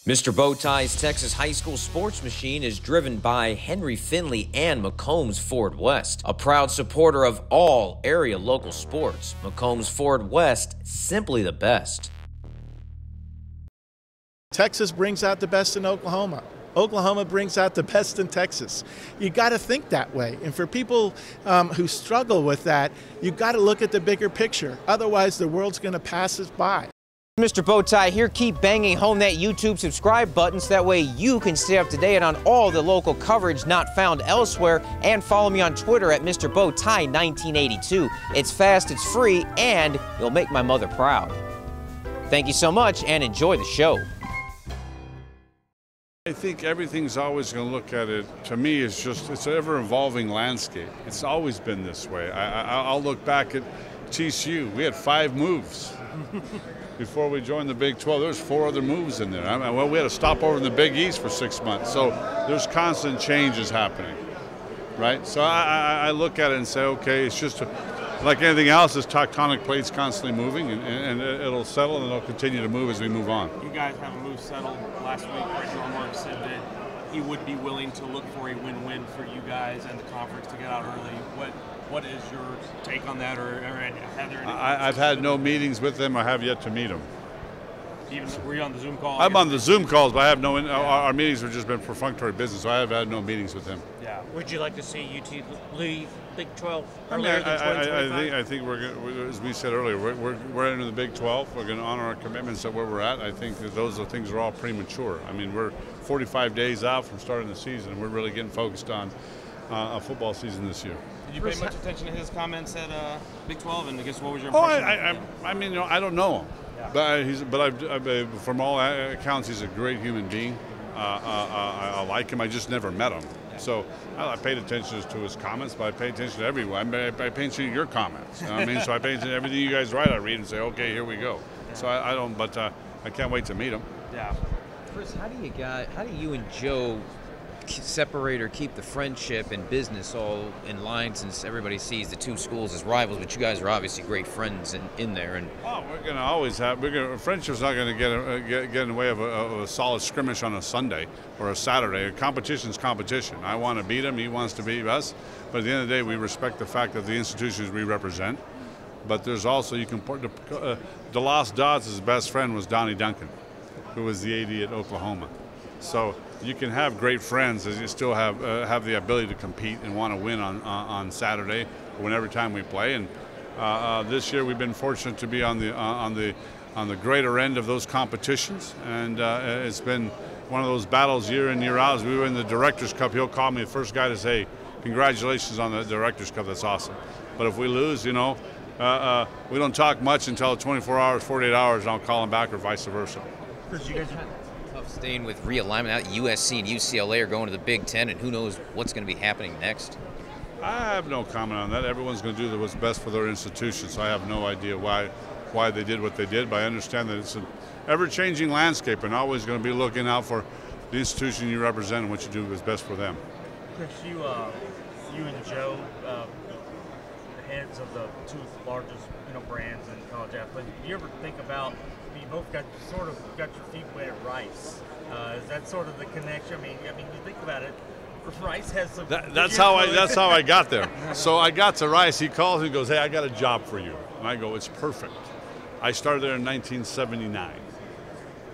Mr. Bowtie's Texas High School Sports Machine is driven by Henry Finley and McCombs Ford West, a proud supporter of all area local sports. McCombs Ford West, simply the best. Texas brings out the best in Oklahoma. Oklahoma brings out the best in Texas. You got to think that way. And for people who struggle with that, you got to look at the bigger picture. Otherwise, the world's going to pass us by. Mr. Bowtie here. Keep banging home that YouTube subscribe button so that way you can stay up to date on all the local coverage not found elsewhere. And follow me on Twitter at Mr. Bowtie 1982. It's fast, it's free, and you'll make my mother proud. Thank you so much and enjoy the show. I think everything's always going to look at it, to me, it's an ever-evolving landscape. It's always been this way. I'll look back at TCU. We had 5 moves. Before we joined the Big 12, there's 4 other moves in there. Well, we had a stopover in the Big East for 6 months. So there's constant changes happening, right? So I look at it and say, okay, it's just like anything else, this tectonic plate's constantly moving, and it'll settle, and it'll continue to move as we move on. You guys have a move settled last week. President Mark said that he would be willing to look for a win-win for you guys and the conference to get out early. What is your take on that, or have there any? I've had no meetings with them. I have yet to meet them. Were you on the Zoom call? I'm on the Zoom calls, but I have no. Our meetings have just been perfunctory business, so I have had no meetings with them. Yeah. Would you like to see UT leave Big 12 I mean, earlier than 2025? I think we're, as we said earlier, we're entering the Big 12. We're going to honor our commitments at where we're at. I think that those things are all premature. I mean, we're 45 days out from starting the season, and we're really getting focused on a football season this year. Did you pay much attention to his comments at Big 12? And I guess what was your impression? I mean, I don't know him, yeah. but from all accounts, he's a great human being. I like him. I just never met him. So I paid attention to his comments, but I pay attention to everyone. I pay attention to your comments. You know what I mean? So I pay attention to everything you guys write. I read and say, okay, here we go. So I don't, but I can't wait to meet him. Yeah. Chris, how do you and Joe separate or keep the friendship and business all in line, since everybody sees the two schools as rivals, but you guys are obviously great friends in there? And we're going to always have, friendship's not going to get in the way of a solid skirmish on a Sunday or a Saturday. Competition's competition. I want to beat him, he wants to beat us, but at the end of the day, we respect the fact that the institutions we represent. But there's also, you can put DeLoss Dodds' best friend was Donnie Duncan, who was the AD at Oklahoma. So you can have great friends as you still have the ability to compete and want to win on Saturday or whenever time we play. And this year we've been fortunate to be on the greater end of those competitions, and it's been one of those battles year in, year out. As we were in the Directors Cup, he'll call me the first guy to say, "Congratulations on the Directors Cup. That's awesome." But if we lose, we don't talk much until 24 hours, 48 hours, and I'll call him back, or vice versa. Tough staying with realignment. Now USC and UCLA are going to the Big Ten, and who knows what's going to be happening next. I have no comment on that. Everyone's going to do what's best for their institution, so I have no idea why they did what they did, but I understand that it's an ever-changing landscape, and always going to be looking out for the institution you represent and what you do is best for them. Chris, you and Joe, the heads of the 2 largest brands in college athletics, do you ever think about, you both got your feet wet at Rice? Is that sort of the connection? I mean, you think about it. Rice has some. That's how I got there. So I got to Rice. He calls me and goes, "Hey, I got a job for you." And I go, "It's perfect." I started there in 1979.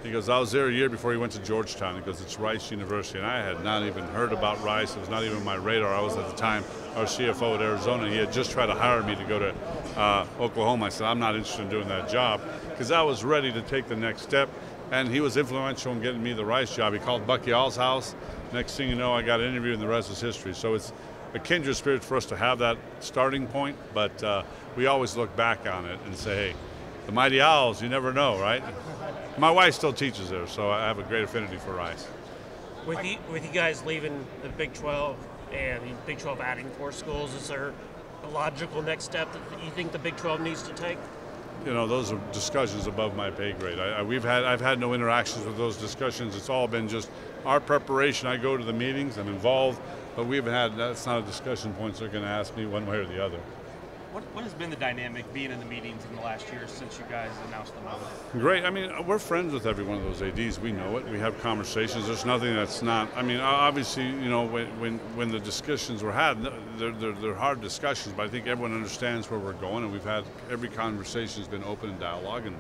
He goes, "I was there a year before he went to Georgetown." He goes, "It's Rice University," and I had not even heard about Rice. It was not even on my radar. I was at the time our CFO at Arizona. He had just tried to hire me to go to Oklahoma. I said, "I'm not interested in doing that job," because I was ready to take the next step. And he was influential in getting me the Rice job. He called Bucky All's house. Next thing you know, I got an interview, and the rest is history. So it's a kindred spirit for us to have that starting point, but we always look back on it and say, hey, the Mighty Owls, you never know, right? My wife still teaches there, so I have a great affinity for Rice. With you guys leaving the Big 12 and the Big 12 adding 4 schools, is there a logical next step that you think the Big 12 needs to take? Those are discussions above my pay grade. I've had no interactions with those discussions. It's all been just our preparation. I go to the meetings, I'm involved, but we haven't had, that's not a discussion point, so they're going to ask me one way or the other. What has been the dynamic being in the meetings in the last year since you guys announced the move? Great. I mean, we're friends with every one of those ADs. We know it. We have conversations. There's nothing that's not. I mean, obviously, you know, when the discussions were had, they're hard discussions, but I think everyone understands where we're going, and we've had every conversation has been open and dialogue. And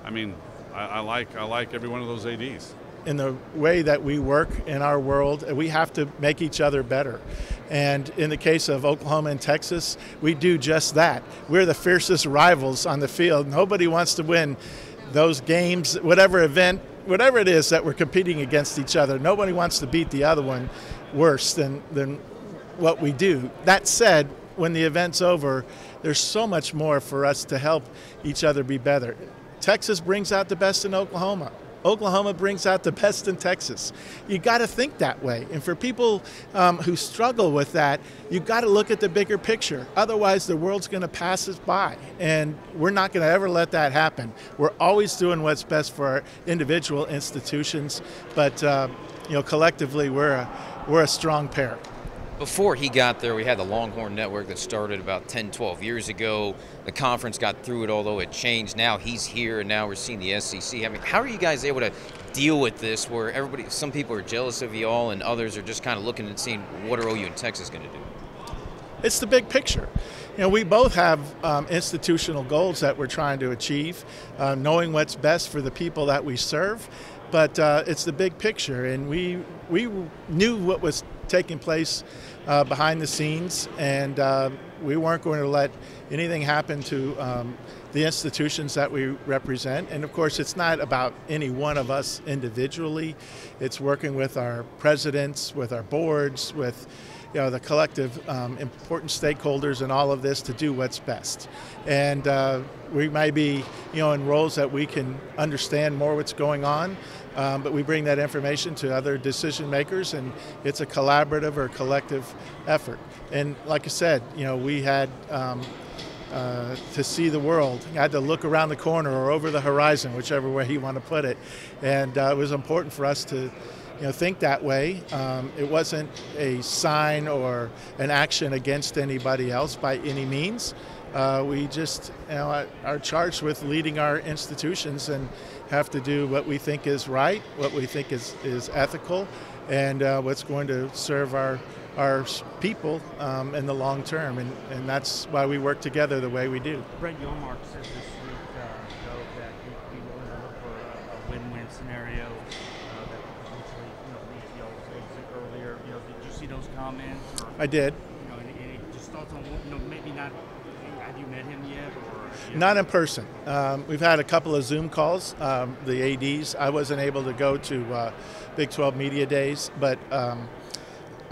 I mean, I like every one of those ADs. In the way that we work in our world, we have to make each other better. And in the case of Oklahoma and Texas, we do just that. We're the fiercest rivals on the field. Nobody wants to win those games, whatever event, whatever it is that we're competing against each other. Nobody wants to beat the other one worse than what we do. That said, when the event's over, there's so much more for us to help each other be better. Texas brings out the best in Oklahoma. Oklahoma brings out the best in Texas. You got to think that way. And for people who struggle with that, you got to look at the bigger picture. Otherwise, the world's going to pass us by. And we're not going to ever let that happen. We're always doing what's best for our individual institutions. But, you know, collectively, we're a strong pair. Before he got there, we had the Longhorn Network that started about 10, 12 years ago. The conference got through it, although it changed. Now he's here, and now we're seeing the SEC. I mean, how are you guys able to deal with this where some people are jealous of you all and others are just kind of looking and seeing what are OU and Texas going to do? It's the big picture. You know, we both have institutional goals that we're trying to achieve, knowing what's best for the people that we serve. But it's the big picture, and we knew what was taking place behind the scenes, and we weren't going to let anything happen to the institutions that we represent. And of course, it's not about any one of us individually. It's working with our presidents, with our boards, with the collective important stakeholders in all of this to do what's best. And we may be in roles that we can understand more what's going on, but we bring that information to other decision makers, and it's a collaborative or collective effort. And like I said, we had to see the world. You had to look around the corner or over the horizon, whichever way you want to put it. And it was important for us to think that way. It wasn't a sign or an action against anybody else by any means. We just are charged with leading our institutions and have to do what we think is right, what we think is ethical, and what's going to serve our people in the long term. And that's why we work together the way we do. Brett Yormark said this week, Joe, that he'd be willing to look for a win-win scenario that potentially reach the exit earlier. Did you see those comments? Or, I did. Any just thoughts on maybe not. Have you met him yet? Or, Not in person. We've had a couple of Zoom calls. The ADs. I wasn't able to go to Big 12 Media Days, but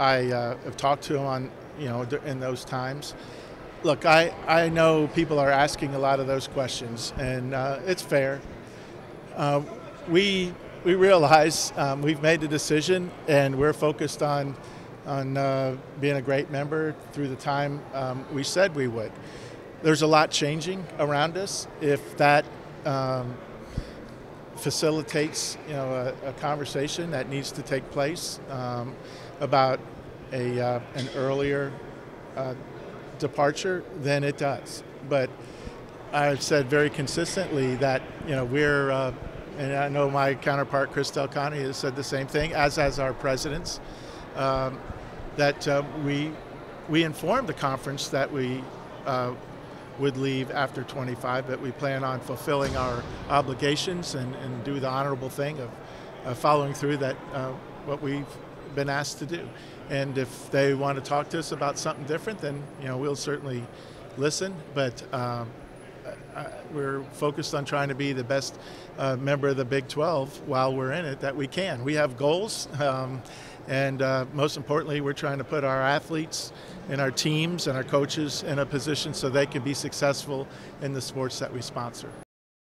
I have talked to him on in those times. Look, I know people are asking a lot of those questions, and it's fair. We realize we've made the decision, and we're focused on being a great member through the time we said we would. There's a lot changing around us. If that facilitates a conversation that needs to take place about an earlier departure, then it does. But I've said very consistently that we're and I know my counterpart Chris Delconte has said the same thing, as has our presidents, that we informed the conference that we would leave after 25, but we plan on fulfilling our obligations and do the honorable thing of following through that what we've been asked to do. And if they want to talk to us about something different, then we'll certainly listen. But we're focused on trying to be the best member of the Big 12 while we're in it that we can. We have goals, and most importantly, we're trying to put our athletes and our teams and our coaches in a position so they can be successful in the sports that we sponsor.